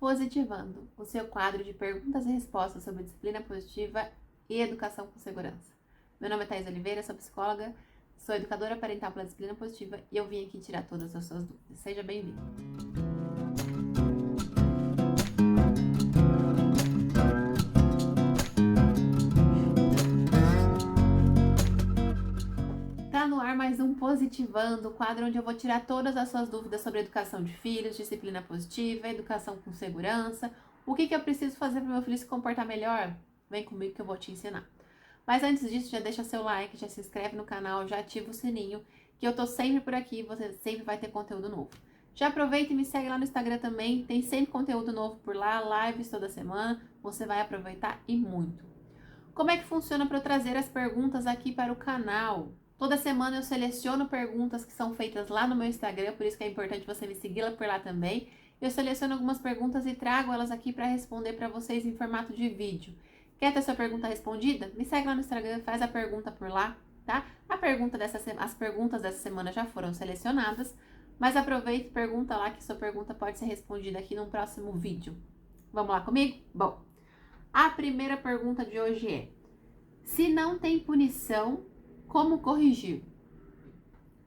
Positivando, o seu quadro de perguntas e respostas sobre disciplina positiva e educação com segurança. Meu nome é Thais Oliveira, sou psicóloga, sou educadora parental pela disciplina positiva e eu vim aqui tirar todas as suas dúvidas. Seja bem-vindo! Tá no ar mais um Positivando, o quadro onde eu vou tirar todas as suas dúvidas sobre educação de filhos, disciplina positiva, educação com segurança. O que eu preciso fazer para o meu filho se comportar melhor? Vem comigo que eu vou te ensinar. Mas antes disso, já deixa seu like, já se inscreve no canal, já ativa o sininho, que eu tô sempre por aqui, você sempre vai ter conteúdo novo. Já aproveita e me segue lá no Instagram também, tem sempre conteúdo novo por lá, lives toda semana, você vai aproveitar e muito. Como é que funciona para eu trazer as perguntas aqui para o canal? Toda semana eu seleciono perguntas que são feitas lá no meu Instagram, por isso que é importante você me seguir por lá também. Eu seleciono algumas perguntas e trago elas aqui para responder para vocês em formato de vídeo. Quer ter sua pergunta respondida? Me segue lá no Instagram, faz a pergunta por lá, tá? As perguntas dessa semana já foram selecionadas, mas aproveita e pergunta lá que sua pergunta pode ser respondida aqui num próximo vídeo. Vamos lá comigo? Bom, a primeira pergunta de hoje é: se não tem punição, como corrigir?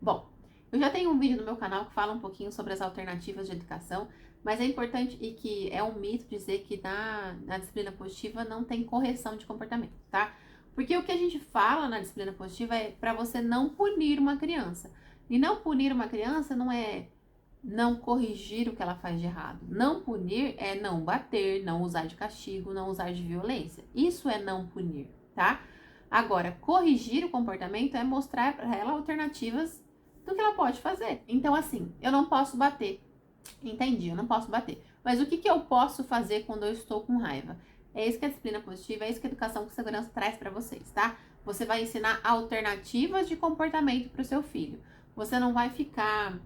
Bom, eu já tenho um vídeo no meu canal que fala um pouquinho sobre as alternativas de educação, mas é importante e que é um mito dizer que na disciplina positiva não tem correção de comportamento, tá? Porque o que a gente fala na disciplina positiva é para você não punir uma criança. E não punir uma criança não é não corrigir o que ela faz de errado. Não punir é não bater, não usar de castigo, não usar de violência. Isso é não punir, tá? Agora, corrigir o comportamento é mostrar para ela alternativas do que ela pode fazer. Então, assim, eu não posso bater. Entendi, eu não posso bater. Mas o que eu posso fazer quando eu estou com raiva? É isso que a disciplina positiva, é isso que a educação com segurança traz para vocês, tá? Você vai ensinar alternativas de comportamento para o seu filho. Você não vai ficar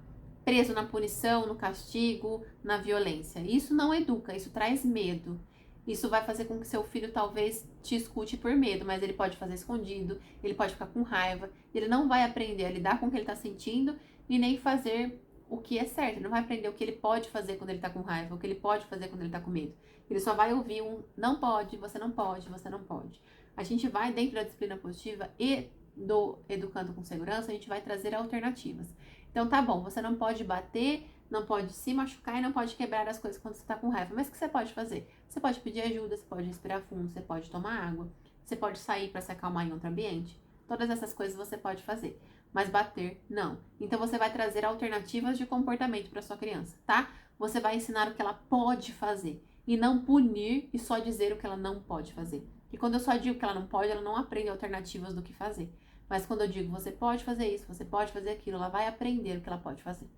preso na punição, no castigo, na violência. Isso não educa, isso traz medo. Isso vai fazer com que seu filho talvez te escute por medo, mas ele pode fazer escondido, ele pode ficar com raiva, ele não vai aprender a lidar com o que ele está sentindo e nem fazer o que é certo. Ele não vai aprender o que ele pode fazer quando ele está com raiva, o que ele pode fazer quando ele está com medo. Ele só vai ouvir um não pode, você não pode, você não pode. A gente vai, dentro da disciplina positiva e do Educando com Segurança, a gente vai trazer alternativas. Então tá bom, você não pode bater, não pode se machucar e não pode quebrar as coisas quando você tá com raiva. Mas o que você pode fazer? Você pode pedir ajuda, você pode respirar fundo, você pode tomar água, você pode sair para se acalmar em outro ambiente. Todas essas coisas você pode fazer. Mas bater, não. Então você vai trazer alternativas de comportamento para sua criança, tá? Você vai ensinar o que ela pode fazer e não punir e só dizer o que ela não pode fazer. E quando eu só digo que ela não pode, ela não aprende alternativas do que fazer. Mas quando eu digo você pode fazer isso, você pode fazer aquilo, ela vai aprender o que ela pode fazer.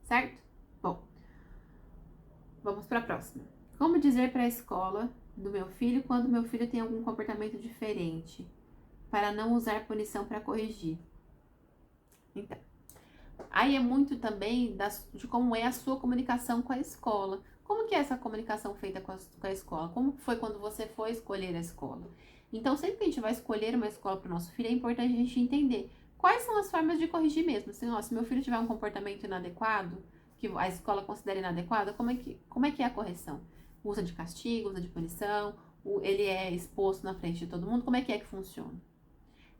Certo? Bom, vamos para a próxima. Como dizer para a escola do meu filho quando meu filho tem algum comportamento diferente, para não usar punição para corrigir? Então, aí é muito também de como é a sua comunicação com a escola. Como que é essa comunicação feita com a escola? Como foi quando você foi escolher a escola? Então, sempre que a gente vai escolher uma escola para o nosso filho, é importante a gente entender quais são as formas de corrigir mesmo. Assim, ó, se meu filho tiver um comportamento inadequado, que a escola considera inadequado, como é que é a correção? Usa de castigo, usa de punição, ele é exposto na frente de todo mundo, como é que funciona?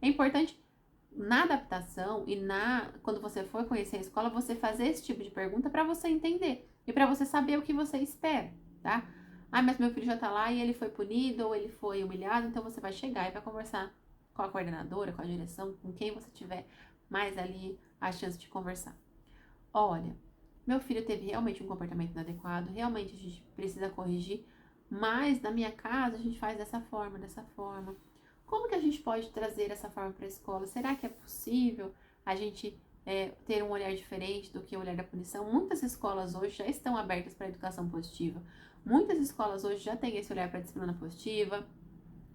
É importante na adaptação e quando você for conhecer a escola, você fazer esse tipo de pergunta para você entender e para você saber o que você espera, tá? Ah, mas meu filho já tá lá e ele foi punido ou ele foi humilhado, então você vai chegar e vai conversar com a coordenadora, com a direção, com quem você tiver mais ali a chance de conversar. Olha, meu filho teve realmente um comportamento inadequado, realmente a gente precisa corrigir, mas na minha casa a gente faz dessa forma, dessa forma. Como que a gente pode trazer essa forma para a escola? Será que é possível a gente ter um olhar diferente do que o olhar da punição? Muitas escolas hoje já estão abertas para a educação positiva. Muitas escolas hoje já têm esse olhar para a disciplina positiva,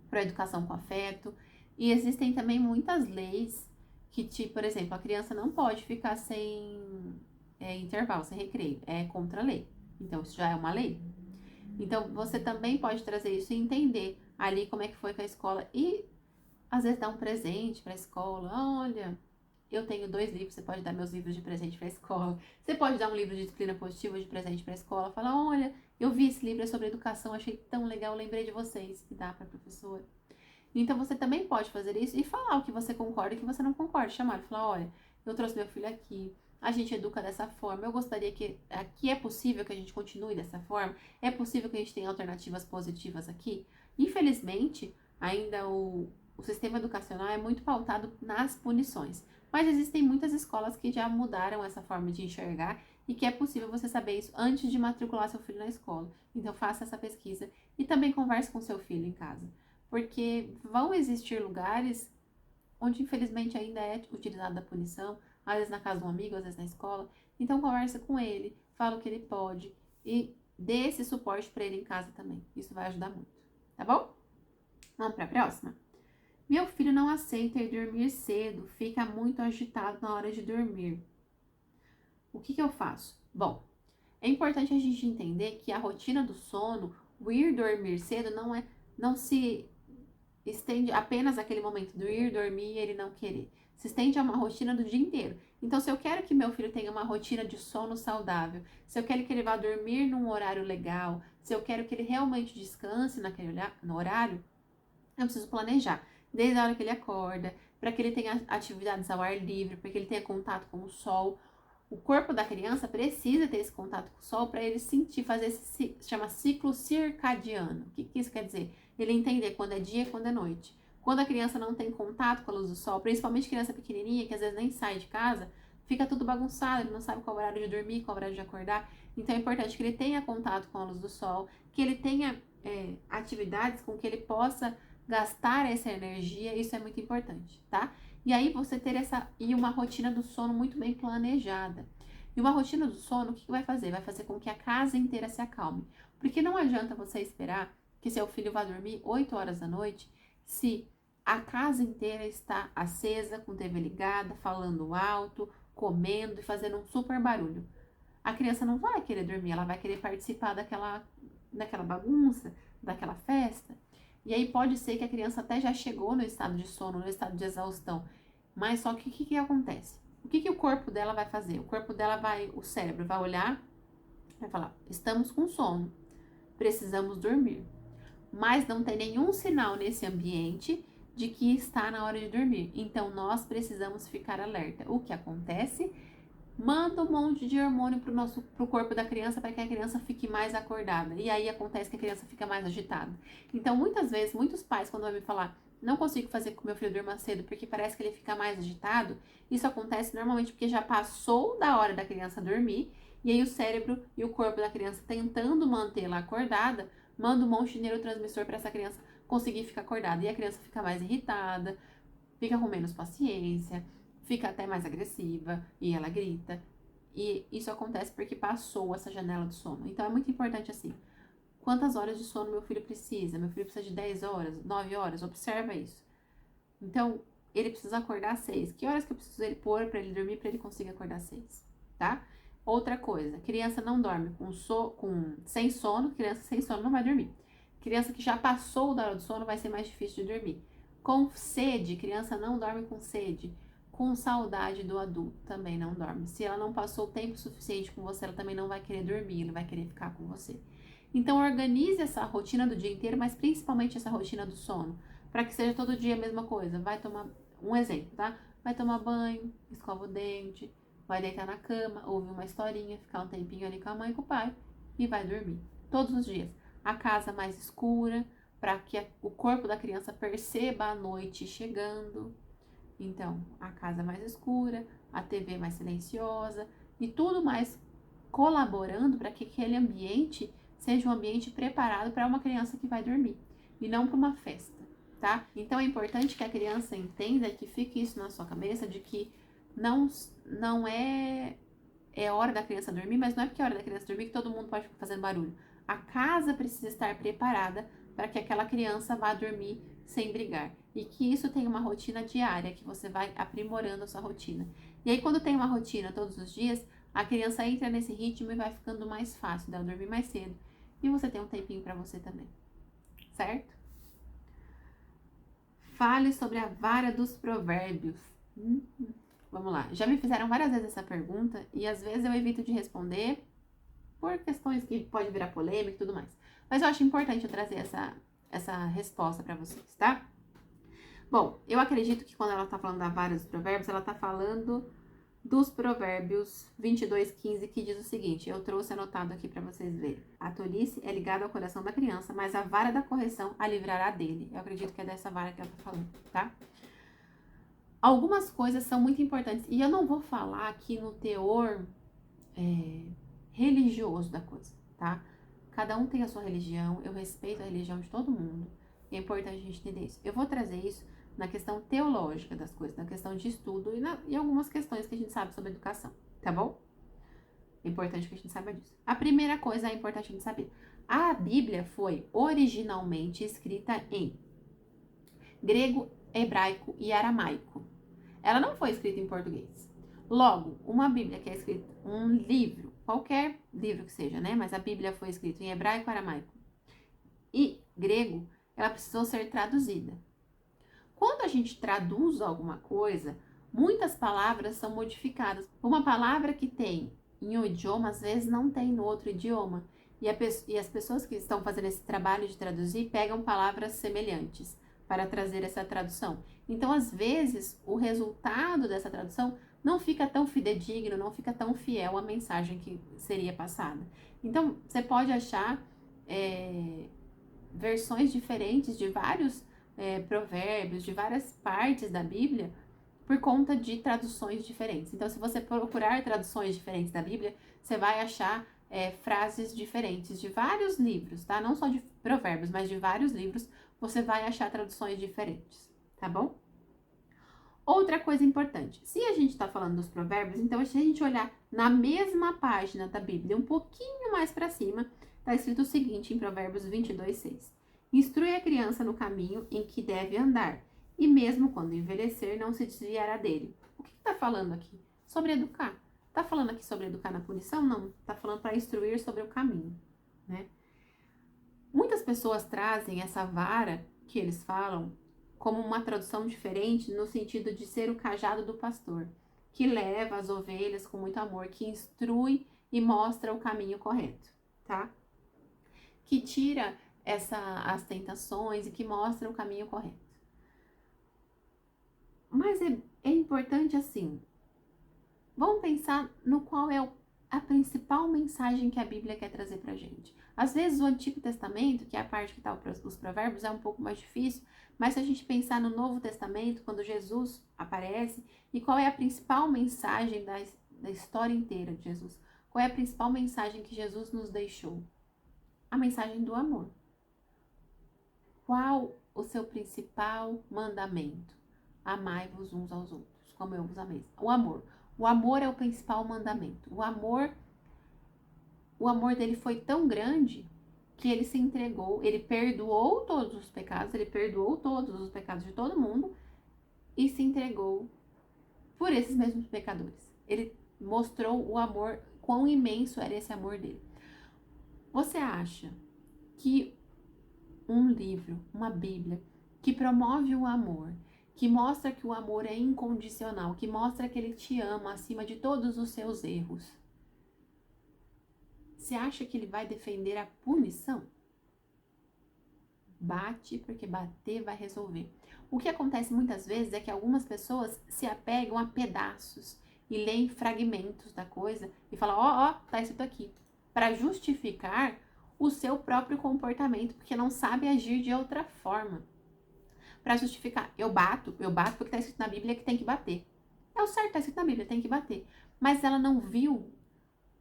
para a educação com afeto. E existem também muitas leis que, por exemplo, a criança não pode ficar sem intervalo, sem recreio. É contra a lei. Então, isso já é uma lei. Então, você também pode trazer isso e entender ali como é que foi com a escola e, às vezes, dar um presente para a escola. Olha, Eu tenho 2 livros, você pode dar meus livros de presente para a escola. Você pode dar um livro de disciplina positiva de presente para a escola. Falar, olha, eu vi esse livro, é sobre educação, achei tão legal, lembrei de vocês. E dá para a professora. Então, você também pode fazer isso e falar o que você concorda e o que você não concorda. Chamar e falar, olha, eu trouxe meu filho aqui, a gente educa dessa forma, eu gostaria que aqui é possível que a gente continue dessa forma, é possível que a gente tenha alternativas positivas aqui. Infelizmente, ainda o sistema educacional é muito pautado nas punições, mas existem muitas escolas que já mudaram essa forma de enxergar e que é possível você saber isso antes de matricular seu filho na escola. Então, faça essa pesquisa e também converse com seu filho em casa, porque vão existir lugares onde infelizmente ainda é utilizada a punição, às vezes na casa de um amigo, às vezes na escola. Então conversa com ele, fala o que ele pode e dê esse suporte para ele em casa também. Isso vai ajudar muito, tá bom? Vamos para a próxima? Meu filho não aceita ir dormir cedo, fica muito agitado na hora de dormir. O que eu faço? Bom, é importante a gente entender que a rotina do sono, o ir dormir cedo não se estende apenas aquele momento do ir dormir e ele não querer. Se estende a uma rotina do dia inteiro. Então, se eu quero que meu filho tenha uma rotina de sono saudável, se eu quero que ele vá dormir num horário legal, se eu quero que ele realmente descanse no horário, eu preciso planejar. Desde a hora que ele acorda, para que ele tenha atividades ao ar livre, para que ele tenha contato com o sol. O corpo da criança precisa ter esse contato com o sol para ele sentir, fazer esse chama ciclo circadiano. O que isso quer dizer? Ele entender quando é dia e quando é noite. Quando a criança não tem contato com a luz do sol, principalmente criança pequenininha, que às vezes nem sai de casa, fica tudo bagunçado, ele não sabe qual é o horário de dormir, qual é o horário de acordar. Então é importante que ele tenha contato com a luz do sol, que ele tenha atividades com que ele possa gastar essa energia, isso é muito importante, tá? E aí você ter uma rotina do sono muito bem planejada. E uma rotina do sono, o que vai fazer? Vai fazer com que a casa inteira se acalme. Porque não adianta você esperar que seu filho vá dormir 8 horas da noite se a casa inteira está acesa, com TV ligada, falando alto, comendo e fazendo um super barulho. A criança não vai querer dormir, ela vai querer participar daquela bagunça, daquela festa. E aí pode ser que a criança até já chegou no estado de sono, no estado de exaustão. Mas só que o que acontece? O que o corpo dela vai fazer? O cérebro vai olhar, vai falar, estamos com sono, precisamos dormir. Mas não tem nenhum sinal nesse ambiente de que está na hora de dormir. Então nós precisamos ficar alerta. O que acontece? Manda um monte de hormônio pro corpo da criança para que a criança fique mais acordada. E aí acontece que a criança fica mais agitada. Então, muitas vezes, muitos pais, quando vão me falar, não consigo fazer com que meu filho durma cedo porque parece que ele fica mais agitado, isso acontece normalmente porque já passou da hora da criança dormir, e aí o cérebro e o corpo da criança tentando mantê-la acordada, manda um monte de neurotransmissor para essa criança conseguir ficar acordada. E a criança fica mais irritada, fica com menos paciência, fica até mais agressiva e ela grita. E isso acontece porque passou essa janela do sono. Então é muito importante assim. Quantas horas de sono meu filho precisa? Meu filho precisa de 10 horas, 9 horas? Observa isso. Então, ele precisa acordar às 6. Que horas que eu preciso ele pôr para ele dormir para ele conseguir acordar às 6? Tá? Outra coisa, criança não dorme sem sono, criança sem sono não vai dormir. Criança que já passou da hora do sono vai ser mais difícil de dormir. Com sede, criança não dorme com sede. Com saudade do adulto, também não dorme. Se ela não passou o tempo suficiente com você, ela também não vai querer dormir, ela vai querer ficar com você. Então, organize essa rotina do dia inteiro, mas principalmente essa rotina do sono, para que seja todo dia a mesma coisa. Vai tomar, um exemplo, tá? Vai tomar banho, escova o dente, vai deitar na cama, ouvir uma historinha, ficar um tempinho ali com a mãe e com o pai e vai dormir. Todos os dias. A casa mais escura, para que o corpo da criança perceba a noite chegando. Então, a casa mais escura, a TV mais silenciosa e tudo mais colaborando para que aquele ambiente seja um ambiente preparado para uma criança que vai dormir e não para uma festa, tá? Então é importante que a criança entenda, que fique isso na sua cabeça, de que não é hora da criança dormir, mas não é porque é hora da criança dormir que todo mundo pode ficar fazendo barulho. A casa precisa estar preparada para que aquela criança vá dormir sem brigar. E que isso tenha uma rotina diária, que você vai aprimorando a sua rotina. E aí, quando tem uma rotina todos os dias, a criança entra nesse ritmo e vai ficando mais fácil dela dormir mais cedo. E você tem um tempinho para você também. Certo? Fale sobre a vara dos provérbios. Vamos lá. Já me fizeram várias vezes essa pergunta e às vezes eu evito de responder por questões que pode virar polêmica e tudo mais. Mas eu acho importante eu trazer essa resposta para vocês, tá? Bom, eu acredito que quando ela tá falando da vara dos provérbios, ela tá falando dos provérbios 22:15, que diz o seguinte, eu trouxe anotado aqui para vocês verem. A tolice é ligada ao coração da criança, mas a vara da correção a livrará dele. Eu acredito que é dessa vara que ela tá falando, tá? Algumas coisas são muito importantes, e eu não vou falar aqui no teor religioso da coisa, tá? Cada um tem a sua religião, eu respeito a religião de todo mundo, e é importante a gente entender isso. Eu vou trazer isso na questão teológica das coisas, na questão de estudo e algumas questões que a gente sabe sobre educação, tá bom? É importante que a gente saiba disso. A primeira coisa é importante a gente saber. A Bíblia foi originalmente escrita em grego, hebraico e aramaico. Ela não foi escrita em português. Logo, uma Bíblia que é escrita, um livro, qualquer livro que seja, né? Mas a Bíblia foi escrita em hebraico, aramaico e grego, ela precisou ser traduzida. Quando a gente traduz alguma coisa, muitas palavras são modificadas. Uma palavra que tem em um idioma, às vezes não tem no outro idioma. E as pessoas que estão fazendo esse trabalho de traduzir pegam palavras semelhantes para trazer essa tradução. Então, às vezes, o resultado dessa tradução não fica tão fidedigno, não fica tão fiel à mensagem que seria passada. Então, você pode achar versões diferentes de vários provérbios, de várias partes da Bíblia, por conta de traduções diferentes. Então, se você procurar traduções diferentes da Bíblia, você vai achar frases diferentes de vários livros, tá? Não só de provérbios, mas de vários livros, você vai achar traduções diferentes, tá bom? Outra coisa importante, se a gente está falando dos provérbios, então se a gente olhar na mesma página da Bíblia, um pouquinho mais para cima, está escrito o seguinte em Provérbios 22:6. Instrui a criança no caminho em que deve andar, e mesmo quando envelhecer, não se desviará dele. O que está falando aqui? Sobre educar. Está falando aqui sobre educar na punição? Não. Está falando para instruir sobre o caminho, né? Muitas pessoas trazem essa vara que eles falam como uma tradução diferente no sentido de ser o cajado do pastor, que leva as ovelhas com muito amor, que instrui e mostra o caminho correto, tá? Que tira as tentações e que mostra o caminho correto. Mas é importante assim, vamos pensar no qual é a principal mensagem que a Bíblia quer trazer pra gente. Às vezes o Antigo Testamento, que é a parte que está os provérbios, é um pouco mais difícil, mas se a gente pensar no Novo Testamento, quando Jesus aparece, e qual é a principal mensagem da história inteira de Jesus? Qual é a principal mensagem que Jesus nos deixou? A mensagem do amor. Qual o seu principal mandamento? Amai-vos uns aos outros, como eu vos amei. O amor. O amor é o principal mandamento. O amor dele foi tão grande que ele se entregou, ele perdoou todos os pecados de todo mundo e se entregou por esses mesmos pecadores. Ele mostrou o amor, quão imenso era esse amor dele. Você acha que um livro, uma Bíblia, que promove o amor, que mostra que o amor é incondicional, que mostra que ele te ama acima de todos os seus erros, você acha que ele vai defender a punição? Bate, porque bater vai resolver. O que acontece muitas vezes é que algumas pessoas se apegam a pedaços e leem fragmentos da coisa e falam, ó, tá escrito aqui, para justificar o seu próprio comportamento, porque não sabe agir de outra forma. Para justificar, eu bato porque tá escrito na Bíblia que tem que bater. É o certo, tá escrito na Bíblia, tem que bater. Mas ela não viu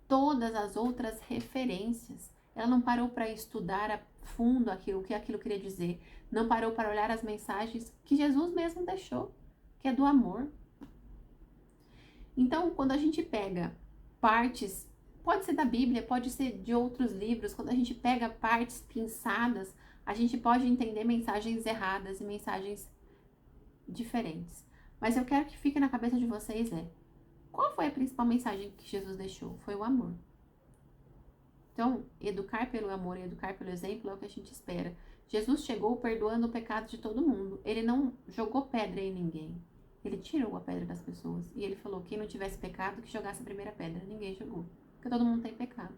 todas as outras referências. Ela não parou para estudar a fundo o que aquilo queria dizer. Não parou para olhar as mensagens que Jesus mesmo deixou, que é do amor. Então, quando a gente pega partes, pode ser da Bíblia, pode ser de outros livros, quando a gente pega partes pinçadas, a gente pode entender mensagens erradas e mensagens diferentes. Mas eu quero que fique na cabeça de vocês qual foi a principal mensagem que Jesus deixou? Foi o amor. Então, educar pelo amor e educar pelo exemplo é o que a gente espera. Jesus chegou perdoando o pecado de todo mundo. Ele não jogou pedra em ninguém. Ele tirou a pedra das pessoas. E ele falou, quem não tivesse pecado, que jogasse a primeira pedra. Ninguém jogou. Porque todo mundo tem pecado.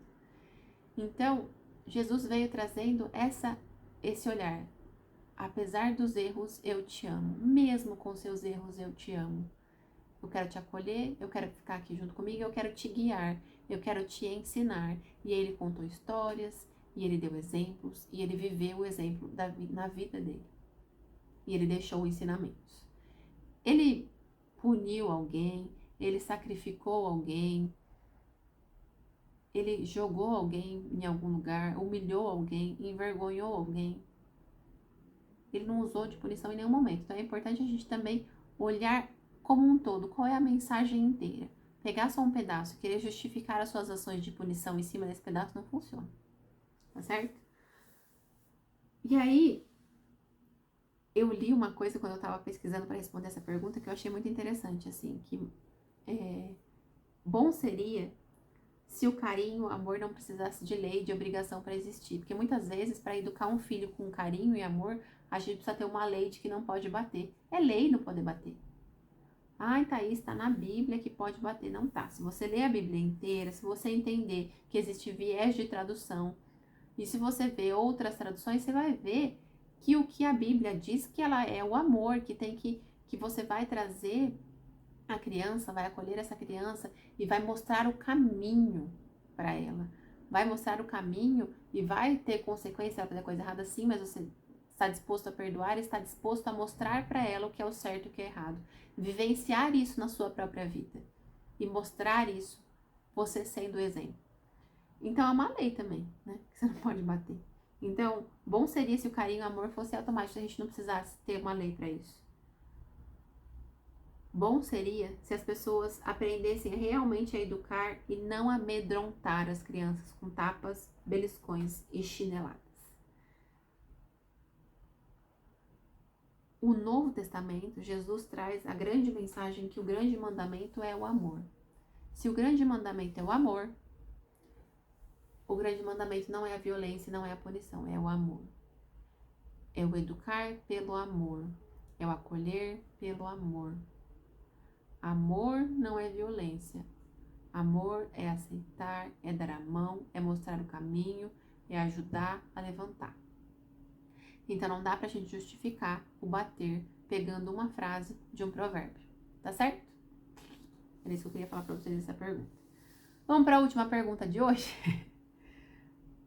Então, Jesus veio trazendo esse olhar. Apesar dos erros, eu te amo. Mesmo com seus erros, eu te amo. Eu quero te acolher, eu quero ficar aqui junto comigo, eu quero te guiar, eu quero te ensinar. E ele contou histórias, e ele deu exemplos, e ele viveu o exemplo na vida dele. E ele deixou ensinamentos. Ele puniu alguém, ele sacrificou alguém, ele jogou alguém em algum lugar, humilhou alguém, envergonhou alguém. Ele não usou de punição em nenhum momento. Então é importante a gente também olhar como um todo, qual é a mensagem inteira. Pegar só um pedaço, querer justificar as suas ações de punição em cima desse pedaço não funciona. Tá certo? E aí, eu li uma coisa quando eu tava pesquisando para responder essa pergunta que eu achei muito interessante, assim, que bom seria se o carinho, o amor não precisasse de lei, de obrigação para existir. Porque muitas vezes, para educar um filho com carinho e amor, a gente precisa ter uma lei de que não pode bater. É lei não poder bater. Ai, Thaís, tá na Bíblia que pode bater. Não tá. Se você ler a Bíblia inteira, se você entender que existe viés de tradução, e se você ver outras traduções, você vai ver que o que a Bíblia diz que ela é o amor, que você vai trazer a criança, vai acolher essa criança e vai mostrar o caminho para ela. Vai mostrar o caminho e vai ter consequência, ela fazer coisa errada sim, mas você está disposto a perdoar, está disposto a mostrar para ela o que é o certo e o que é errado. Vivenciar isso na sua própria vida e mostrar isso, você sendo o exemplo. Então é uma lei também, né? Que você não pode bater. Então, bom seria se o carinho e o amor fosse automático, se a gente não precisasse ter uma lei para isso. Bom seria se as pessoas aprendessem realmente a educar e não amedrontar as crianças com tapas, beliscões e chineladas. O Novo Testamento, Jesus traz a grande mensagem que o grande mandamento é o amor. Se o grande mandamento é o amor, o grande mandamento não é a violência, não é a punição, é o amor. É o educar pelo amor, é o acolher pelo amor. Amor não é violência. Amor é aceitar, é dar a mão, é mostrar o caminho, é ajudar a levantar. Então não dá pra gente justificar o bater pegando uma frase de um provérbio, tá certo? Era isso que eu queria falar pra vocês nessa pergunta. Vamos pra última pergunta de hoje?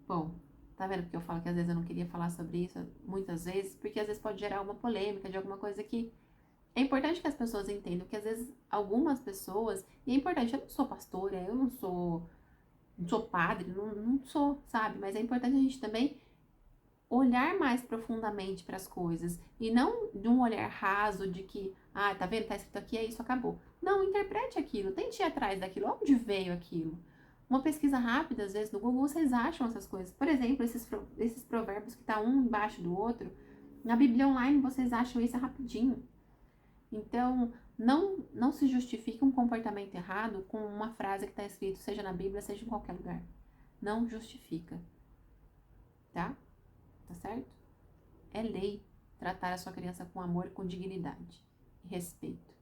Bom, tá vendo porque eu falo que às vezes eu não queria falar sobre isso muitas vezes? Porque às vezes pode gerar uma polêmica de alguma coisa que é importante que as pessoas entendam que às vezes algumas pessoas, e é importante, eu não sou pastora, eu não sou padre, não sou, sabe? Mas é importante a gente também olhar mais profundamente para as coisas e não de um olhar raso de que, ah, tá vendo, tá escrito aqui, é isso, acabou. Não, interprete aquilo, tente ir atrás daquilo, onde veio aquilo. Uma pesquisa rápida, às vezes, no Google, vocês acham essas coisas. Por exemplo, esses provérbios que tá um embaixo do outro, na Bíblia Online vocês acham isso rapidinho. Então, não se justifique um comportamento errado com uma frase que está escrito, seja na Bíblia, seja em qualquer lugar. Não justifica. Tá? Tá certo? É lei tratar a sua criança com amor, com dignidade e respeito.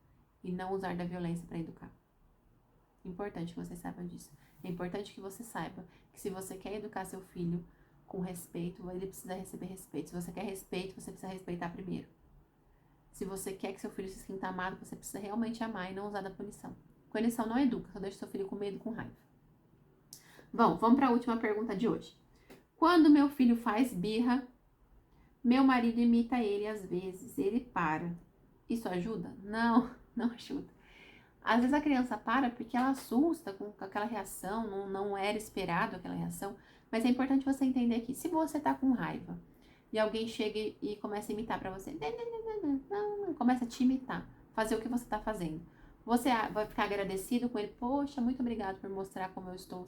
E não usar da violência para educar. Importante que você saiba disso. É importante que você saiba que se você quer educar seu filho com respeito, ele precisa receber respeito. Se você quer respeito, você precisa respeitar primeiro. Se você quer que seu filho se sinta amado, você precisa realmente amar e não usar da punição. Punição não educa, só deixa seu filho com medo, com raiva. Bom, vamos para a última pergunta de hoje. Quando meu filho faz birra, meu marido imita ele às vezes, ele para. Isso ajuda? Não, não ajuda. Às vezes a criança para porque ela assusta com aquela reação, não era esperado aquela reação, mas é importante você entender que se você tá com raiva e alguém chega e começa a imitar pra você, começa a te imitar, fazer o que você tá fazendo. Você vai ficar agradecido com ele, poxa, muito obrigado por mostrar como eu estou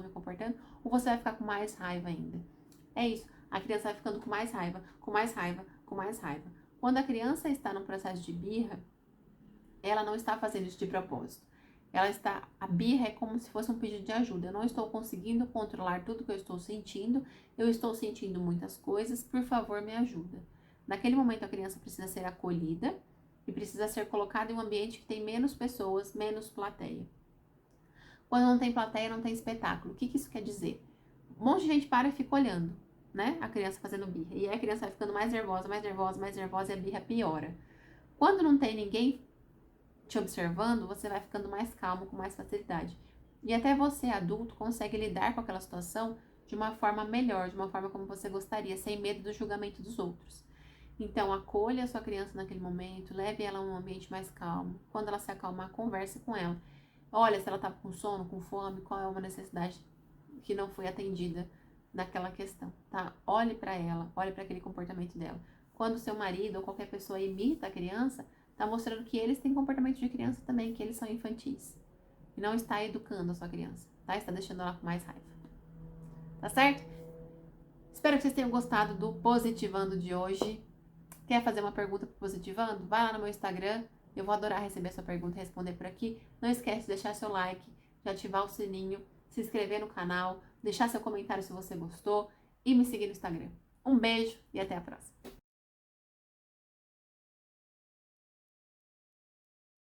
me comportando, ou você vai ficar com mais raiva ainda. É isso, a criança vai ficando com mais raiva, com mais raiva, com mais raiva. Quando a criança está num processo de birra, ela não está fazendo isso de propósito. A birra é como se fosse um pedido de ajuda. Eu não estou conseguindo controlar tudo que eu estou sentindo muitas coisas, por favor, me ajuda. Naquele momento a criança precisa ser acolhida e precisa ser colocado em um ambiente que tem menos pessoas, menos plateia. Quando não tem plateia, não tem espetáculo. O que isso quer dizer? Um monte de gente para e fica olhando, né? A criança fazendo birra. E aí a criança vai ficando mais nervosa, mais nervosa, mais nervosa e a birra piora. Quando não tem ninguém te observando, você vai ficando mais calmo, com mais facilidade. E até você, adulto, consegue lidar com aquela situação de uma forma melhor, de uma forma como você gostaria, sem medo do julgamento dos outros. Então, acolha a sua criança naquele momento, leve ela a um ambiente mais calmo. Quando ela se acalmar, converse com ela. Olha se ela está com sono, com fome, qual é uma necessidade que não foi atendida naquela questão, tá? Olhe para ela, olhe para aquele comportamento dela. Quando seu marido ou qualquer pessoa imita a criança, tá mostrando que eles têm comportamento de criança também, que eles são infantis. E não está educando a sua criança, tá? Está deixando ela com mais raiva. Tá certo? Espero que vocês tenham gostado do Positivando de hoje. Quer fazer uma pergunta pro Positivando? Vai lá no meu Instagram. Eu vou adorar receber a sua pergunta e responder por aqui. Não esquece de deixar seu like, de ativar o sininho, se inscrever no canal, deixar seu comentário se você gostou e me seguir no Instagram. Um beijo e até a próxima.